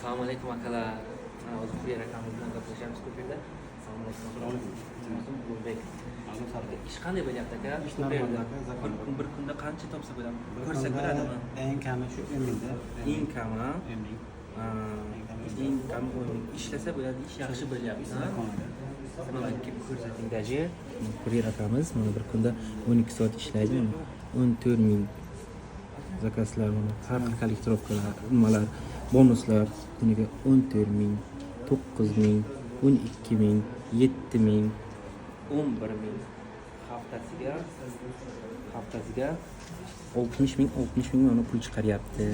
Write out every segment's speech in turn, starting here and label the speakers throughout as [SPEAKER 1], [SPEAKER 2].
[SPEAKER 1] Assalomu alaykum akalar. Hozir Xudoy akamiz bilan gaplashamiz ko'p yerda. Assalomu alaykum. Ulbek. Ish qanday bo'lyapti aka? Bir kunda qancha topsa bo'ladi? Ko'rsak bo'ladimi?
[SPEAKER 2] Eng kami shu 10 mingda.
[SPEAKER 1] Eng kami. Eng kami ishlasa bo'ladi, ish yaxshi bo'lyapti. Mana kelib ko'rsating daji. Xudoy akamiz mana bir kunda 12 soat ishlaydi. 14 ming zakazlar mana har xil kolektorovkalar, nimalar, bonuslar kuniga 14 ming, 9 ming, 12 ming, 7 ming, 11 ming, haftasiga 60 ming mana pul chiqaryapti.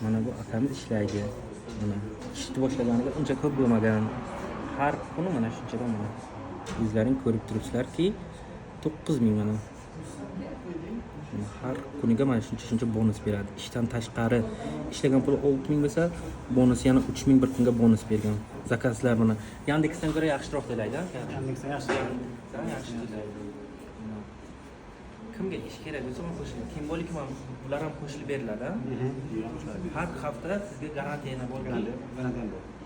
[SPEAKER 1] Mana bu akamiz ishlaydi. Mana ishni boshlaganiga uncha ko'p bo'lmagan. Har kuni mana shunchadan mana o'zlaring ko'rib turibsizlarki 9 ming mana. Har kuniga mana shuncha bonus beradi. Ishdan tashqari ishlagan puli 6 ming bo'lsa, bonus yana 3 ming bir kunga bonus bergan. Zakazlar mana Yandexdan ko'ra yaxshiroq to'laydi.
[SPEAKER 2] Yandexdan yaxshi
[SPEAKER 1] to'laydi. Kimga ish kerak bo'lsa, uni qo'shiladi. Kim bo'lik ham bular ham qo'shilib beriladi. Har hafta sizga garantiya bo'ladi.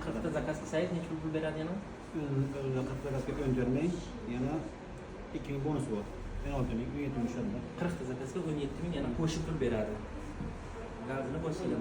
[SPEAKER 1] 40 ta zakaz qilsangiz necha pul beradi yana?
[SPEAKER 2] 40 ta zakazga 14 ming, yana 2 ming bonus bor. 16 ming, 17 ming shunda.
[SPEAKER 1] 40 ta zakazga 17 ming yana qo'shib pul beradi. Gazini bosinglar.